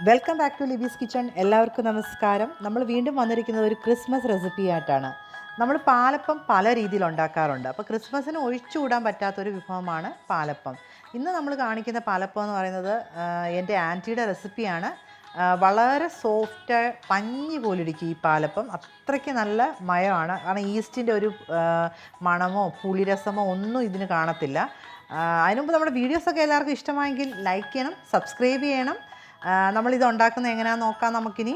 Welcome back to Libi's kitchen. എല്ലാവർക്കും നമസ്കാരം. നമ്മൾ വീണ്ടും വന്നിരിക്കുന്നത് ഒരു ക്രിസ്മസ് റെസിപ്പി ആയിട്ടാണ്. നമ്മൾ പാലപ്പം പല രീതിയിൽ ഉണ്ടാക്കാറുണ്ട്. അപ്പോൾ ക്രിസ്മസിന് ഒഴിച്ചുകൂടാൻ പറ്റാത്തൊരു വിഭവമാണ് പാലപ്പം. ഇന്ന് നമ്മൾ കാണിക്കുന്ന പാലപ്പം എന്ന് പറയുന്നത് എൻ്റെ ആൻറ്റിയുടെ റെസിപ്പിയാണ്. വളരെ സോഫ്റ്റ് പഞ്ഞി പോലിരിക്കും ഈ പാലപ്പം. അത്രയ്ക്ക് നല്ല മയമാണ്. കാരണം ഈസ്റ്റിൻ്റെ ഒരു മണമോ പുളിരസമോ ഒന്നും ഇതിന് കാണത്തില്ല. അതിനുമുമ്പ് നമ്മുടെ വീഡിയോസൊക്കെ എല്ലാവർക്കും ഇഷ്ടമായെങ്കിൽ ലൈക്ക് ചെയ്യണം, സബ്സ്ക്രൈബ് ചെയ്യണം. നമ്മളിത് ഉണ്ടാക്കുന്നത് എങ്ങനെയാണെന്ന് നോക്കാം നമുക്കിനി.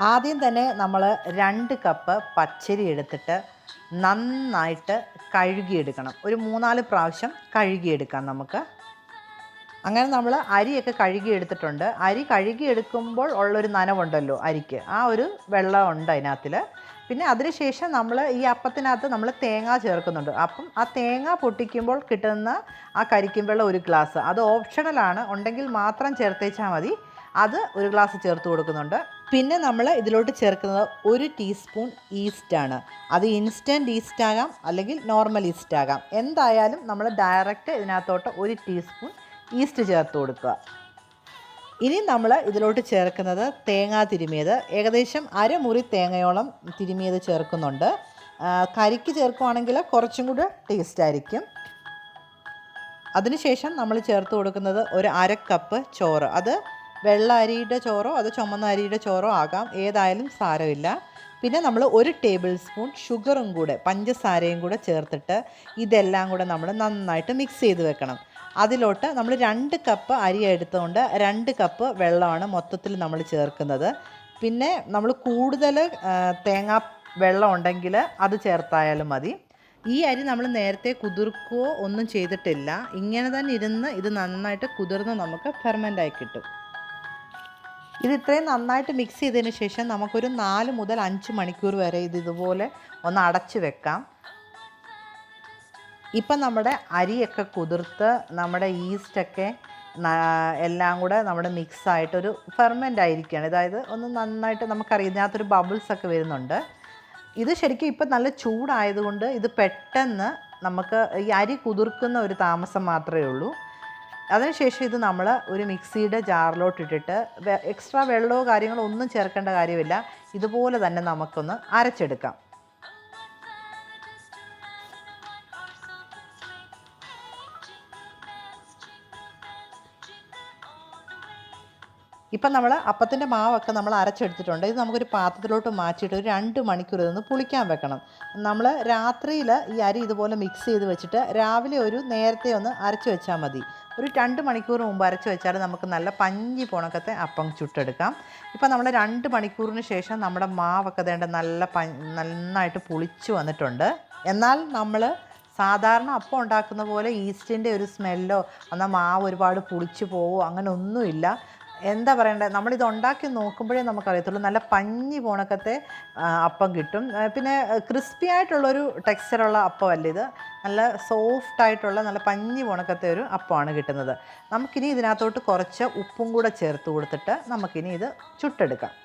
ആദ്യം തന്നെ നമ്മൾ 2 കപ്പ് പച്ചരി എടുത്തിട്ട് നന്നായിട്ട് കഴുകിയെടുക്കണം. ഒരു 3-4 പ്രാവശ്യം കഴുകിയെടുക്കാം നമുക്ക്. അങ്ങനെ നമ്മൾ അരിയൊക്കെ കഴുകിയെടുത്തിട്ടുണ്ട്. അരി കഴുകിയെടുക്കുമ്പോൾ ഉള്ളൊരു നനവുണ്ടല്ലോ അരിക്ക്, ആ ഒരു വെള്ളമുണ്ട് അതിനകത്തിൽ. പിന്നെ അതിനുശേഷം നമ്മൾ ഈ അപ്പത്തിനകത്ത് നമ്മൾ തേങ്ങ ചേർക്കുന്നുണ്ട്. അപ്പം ആ തേങ്ങ പൊട്ടിക്കുമ്പോൾ കിട്ടുന്ന ആ കരിക്കും വെള്ളം 1 ഗ്ലാസ്, അത് ഓപ്ഷണലാണ്, ഉണ്ടെങ്കിൽ മാത്രം ചേർത്തേച്ചാൽ മതി. അത് 1 ഗ്ലാസ് ചേർത്ത് കൊടുക്കുന്നുണ്ട്. പിന്നെ നമ്മൾ ഇതിലോട്ട് ചേർക്കുന്നത് 1 ടീസ്പൂൺ ഈസ്റ്റാണ്. അത് ഇൻസ്റ്റൻറ്റ് ഈസ്റ്റ് ആകാം അല്ലെങ്കിൽ നോർമൽ ഈസ്റ്റ് ആകാം. എന്തായാലും നമ്മൾ ഡയറക്റ്റ് ഇതിനകത്തോട്ട് 1 ടീസ്പൂൺ ഈസ്റ്റ് ചേർത്ത് കൊടുക്കുക. ഇനി നമ്മൾ ഇതിലോട്ട് ചേർക്കുന്നത് തേങ്ങ തിരുമിയത്, ഏകദേശം അരമുറി തേങ്ങയോളം തിരുമിയത് ചേർക്കുന്നുണ്ട്. കരിക്ക് ചേർക്കുവാണെങ്കിൽ കുറച്ചും കൂടെ ടേസ്റ്റ് ആയിരിക്കും. അതിനുശേഷം നമ്മൾ ചേർത്ത് കൊടുക്കുന്നത് ഒരു 1/2 കപ്പ് ചോറ്. അത് വെള്ള അരിയുടെ ചോറോ അത് ചുമന്ന അരിയുടെ ചോറോ ആകാം, ഏതായാലും സാരമില്ല. പിന്നെ നമ്മൾ 1 ടേബിൾ സ്പൂൺ ഷുഗറും കൂടെ, പഞ്ചസാരയും കൂടെ ചേർത്തിട്ട് ഇതെല്ലാം കൂടെ നമ്മൾ നന്നായിട്ട് മിക്സ് ചെയ്ത് വെക്കണം. അതിലോട്ട് നമ്മൾ 2 കപ്പ് അരി എടുത്തുകൊണ്ട് 2 കപ്പ് വെള്ളമാണ് മൊത്തത്തിൽ നമ്മൾ ചേർക്കുന്നത്. പിന്നെ നമ്മൾ കൂടുതൽ തേങ്ങ വെള്ളം ഉണ്ടെങ്കിൽ അത് ചേർത്തായാലും മതി. ഈ അരി നമ്മൾ നേരത്തെ കുതിർക്കുകയോ ഒന്നും ചെയ്തിട്ടില്ല. ഇങ്ങനെ തന്നെ ഇരുന്ന് ഇത് നന്നായിട്ട് കുതിർന്ന് നമുക്ക് ഫെർമെൻ്റായി കിട്ടും. ഇത് ഇത്രയും നന്നായിട്ട് മിക്സ് ചെയ്തതിന് ശേഷം നമുക്കൊരു 4 മുതൽ 5 മണിക്കൂർ വരെ ഇതുപോലെ ഒന്ന് അടച്ച് വെക്കാം. ഇപ്പം നമ്മുടെ അരിയൊക്കെ കുതിർത്ത് നമ്മുടെ ഈസ്റ്റൊക്കെ എല്ലാം കൂടെ നമ്മുടെ മിക്സായിട്ടൊരു ഫെർമെൻ്റ് ആയിരിക്കുകയാണ്. അതായത് ഒന്ന് നന്നായിട്ട് നമുക്കറിയാം ഇതിനകത്തൊരു ബബിൾസൊക്കെ വരുന്നുണ്ട്. ഇത് ശരിക്കും ഇപ്പം നല്ല ചൂടായതുകൊണ്ട് ഇത് പെട്ടെന്ന് നമുക്ക് ഈ അരി കുതിർക്കുന്ന ഒരു താമസം മാത്രമേ ഉള്ളൂ. അതിനുശേഷം ഇത് നമ്മൾ ഒരു മിക്സിയുടെ ജാറിലോട്ടിട്ടിട്ട് എക്സ്ട്രാ വെള്ളമോ കാര്യങ്ങളോ ഒന്നും ചേർക്കേണ്ട കാര്യമില്ല. ഇതുപോലെ തന്നെ നമുക്കൊന്ന് അരച്ചെടുക്കാം. ഇപ്പം നമ്മൾ അപ്പത്തിൻ്റെ മാവൊക്കെ നമ്മൾ അരച്ചെടുത്തിട്ടുണ്ട്. ഇത് നമുക്കൊരു പാത്രത്തിലോട്ട് മാറ്റിയിട്ട് ഒരു 2 മണിക്കൂർ ഇതൊന്ന് പുളിക്കാൻ വെക്കണം. നമ്മൾ രാത്രിയിൽ ഈ അരി ഇതുപോലെ മിക്സ് ചെയ്ത് വെച്ചിട്ട് രാവിലെ ഒരു നേരത്തെ ഒന്ന് അരച്ച് വെച്ചാൽ മതി. ഒരു 2 മണിക്കൂർ മുമ്പ് അരച്ച് വെച്ചാൽ നമുക്ക് നല്ല പഞ്ഞി പോണക്കത്തെ അപ്പം ചുട്ടെടുക്കാം. ഇപ്പം നമ്മൾ 2 മണിക്കൂറിന് ശേഷം നമ്മുടെ മാവൊക്കെ വേണ്ട നന്നായിട്ട് പുളിച്ച് വന്നിട്ടുണ്ട്. എന്നാൽ നമ്മൾ സാധാരണ അപ്പം ഉണ്ടാക്കുന്ന പോലെ ഈസ്റ്റിൻ്റെ ഒരു സ്മെല്ലോ എന്നാൽ മാവ് ഒരുപാട് പുളിച്ച് പോവോ അങ്ങനെ ഒന്നുമില്ല. എന്താ പറയണ്ടത്, നമ്മളിത് ഉണ്ടാക്കി നോക്കുമ്പോഴേ നമുക്കറിയത്തുള്ളൂ. നല്ല പഞ്ഞി പോണക്കത്തെ അപ്പം കിട്ടും. പിന്നെ ക്രിസ്പി ആയിട്ടുള്ളൊരു ടെക്സ്ചറുള്ള അപ്പമല്ല ഇത്, നല്ല സോഫ്റ്റായിട്ടുള്ള നല്ല പഞ്ഞി പോണക്കത്തെ ഒരു അപ്പമാണ് കിട്ടുന്നത്. നമുക്കിനി ഇതിനകത്തോട്ട് കുറച്ച് ഉപ്പും കൂടെ ചേർത്ത് കൊടുത്തിട്ട് നമുക്കിനി ഇത് ചുട്ടെടുക്കാം.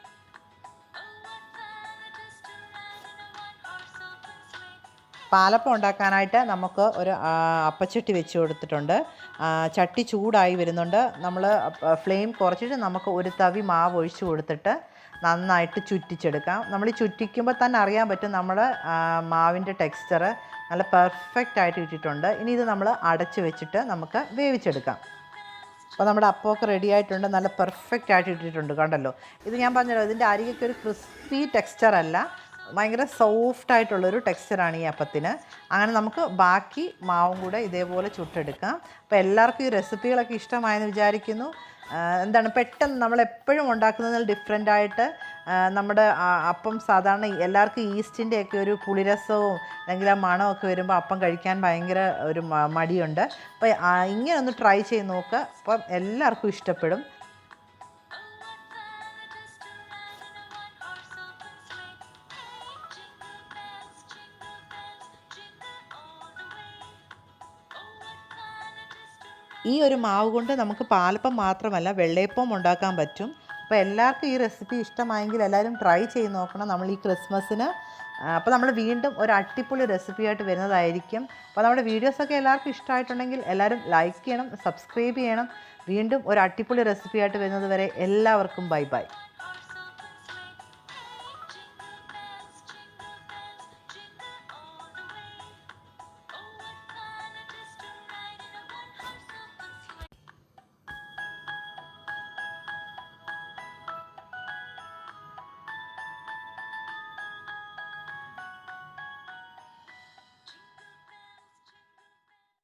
പാലപ്പം ഉണ്ടാക്കാനായിട്ട് നമുക്ക് ഒരു അപ്പച്ചട്ടി വെച്ച് കൊടുത്തിട്ടുണ്ട്. ചട്ടി ചൂടായി വരുന്നുണ്ട്. നമ്മൾ ഫ്ലെയിം കുറച്ചിട്ട് നമുക്ക് ഒരു തവി മാവ് ഒഴിച്ച് കൊടുത്തിട്ട് നന്നായിട്ട് ചുറ്റിച്ചെടുക്കാം. നമ്മൾ ഈ ചുറ്റിക്കുമ്പോൾ തന്നെ അറിയാൻ പറ്റും നമ്മുടെ മാവിൻ്റെ ടെക്സ്ചർ നല്ല പെർഫെക്റ്റ് ആയിട്ട് ഇട്ടിട്ടുണ്ട്. ഇനി ഇത് നമ്മൾ അടച്ച് വെച്ചിട്ട് നമുക്ക് വേവിച്ചെടുക്കാം. അപ്പോൾ നമ്മുടെ അപ്പമൊക്കെ റെഡി ആയിട്ടുണ്ട്. നല്ല പെർഫെക്റ്റ് ആയിട്ട് ഇട്ടിട്ടുണ്ട്, കണ്ടല്ലോ. ഇത് ഞാൻ പറഞ്ഞല്ലോ, ഇതിൻ്റെ അരികൊക്കെ ഒരു ക്രിസ്പി ടെക്സ്ചറല്ല, ഭയങ്കര സോഫ്റ്റായിട്ടുള്ളൊരു ടെക്സ്ചറാണ് ഈ അപ്പത്തിന്. അങ്ങനെ നമുക്ക് ബാക്കി മാവും കൂടെ ഇതേപോലെ ചുട്ടെടുക്കാം. അപ്പോൾ എല്ലാവർക്കും ഈ റെസിപ്പികളൊക്കെ ഇഷ്ടമായെന്ന് വിചാരിക്കുന്നു. എന്താണ് പെട്ടെന്ന് നമ്മളെപ്പോഴും ഉണ്ടാക്കുന്നതിൽ ഡിഫറെൻ്റായിട്ട് നമ്മുടെ അപ്പം സാധാരണ എല്ലാവർക്കും ഈസ്റ്റിൻ്റെയൊക്കെ ഒരു പുളിരസവും അല്ലെങ്കിൽ ആ മണമൊക്കെ വരുമ്പോൾ അപ്പം കഴിക്കാൻ ഭയങ്കര ഒരു മടിയുണ്ട്. അപ്പോൾ ഇങ്ങനെ ഒന്ന് ട്രൈ ചെയ്ത് നോക്കുക. അപ്പം എല്ലാവർക്കും ഇഷ്ടപ്പെടും. ഈ ഒരു മാവ് കൊണ്ട് നമുക്ക് പാലപ്പം മാത്രമല്ല വെള്ളയപ്പം ഉണ്ടാക്കാൻ പറ്റും. അപ്പോൾ എല്ലാവർക്കും ഈ റെസിപ്പി ഇഷ്ടമായെങ്കിൽ എല്ലാവരും ട്രൈ ചെയ്ത് നോക്കണം. നമ്മൾ ഈ ക്രിസ്മസിന് അപ്പോൾ നമ്മൾ വീണ്ടും ഒരു അടിപൊളി റെസിപ്പിയായിട്ട് വരുന്നതായിരിക്കും. അപ്പോൾ നമ്മുടെ വീഡിയോസൊക്കെ എല്ലാവർക്കും ഇഷ്ടമായിട്ടുണ്ടെങ്കിൽ എല്ലാവരും ലൈക്ക് ചെയ്യണം, സബ്സ്ക്രൈബ് ചെയ്യണം. വീണ്ടും ഒരു അടിപൊളി റെസിപ്പിയായിട്ട് വരുന്നത് വരെ എല്ലാവർക്കും ബൈ ബൈ.